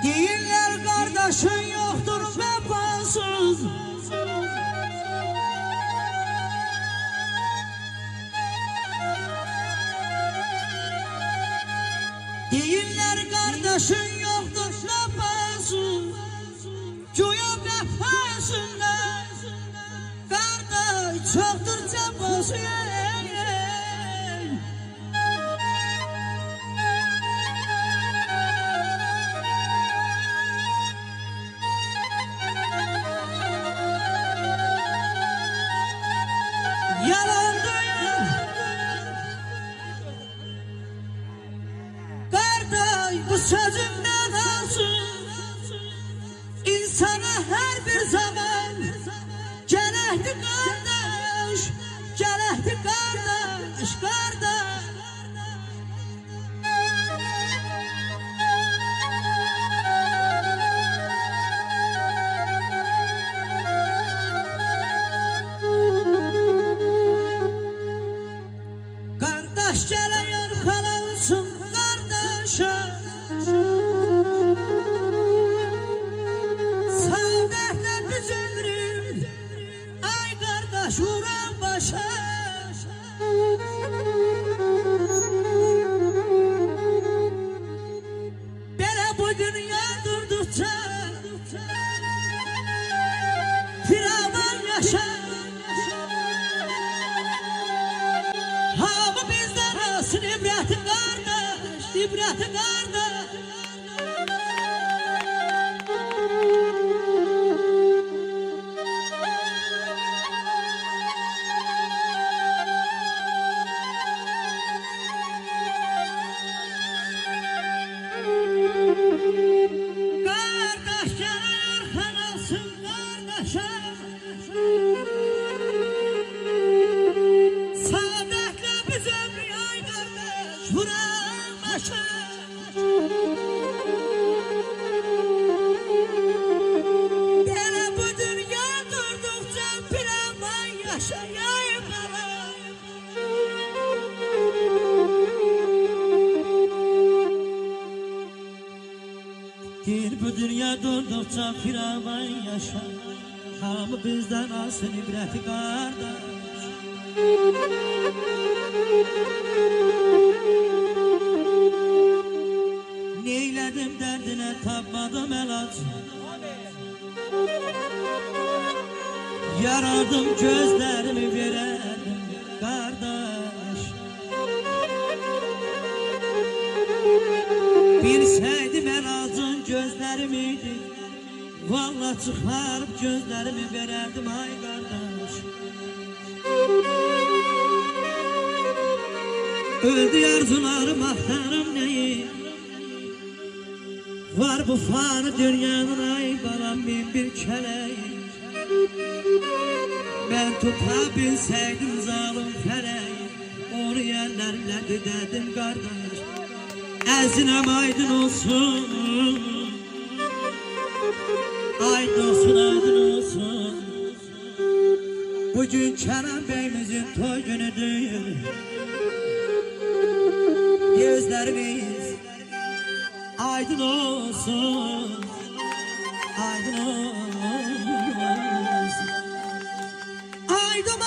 Deyirlər qardaşın yoxdur vəfasız. Deyirlər qardaşın yoxdur vəfasız. Güya vəfasından qardaş çoxdur cəfası. Yalandır kardeş bu sözümden alsın. İnsana her bir zaman gelekti kardeş, gelekti kardeş, kardeş. Kardeş geliyor kalansın kardeşe. Saadetler biz ömrüm, ay kardeş vuran başa. Böyle bu dünya durdukça firavan yaşar. Hamı bizden olsun ibreti kardeş, ibreti kardeş. Kardeş geliyor kanalsın kardeşe. Saadetler biz ömrü ay kardeş vuran başa. Böyle bu dünya durdukça bir aman yaşayayım bana. Değil bu dünya durdukça bir aman yaşa. Hamı bizden alsın ibreti kardeş. Neyledim derdine tapmadım elaç. Yaradım gözlerimi vererdim kardeş. Bilseydim elacın gözlerimiydi, vallahi çıkarıp gözlerimi vererdim ay kardeş. Öldü arzularım ahtarım neyi. Var bu fani dünyanın ay balam bin bir keleği. Ben tutabilseydim zalim feleği, onu yerlerle düderdim kardeş. Əzinem aydın olsun, aydın olsun, aydın olsun. Bugün Kenan Bey'imizin toy günüdür. Gözlerimiz aydın olsun, aydın olsun. Aydın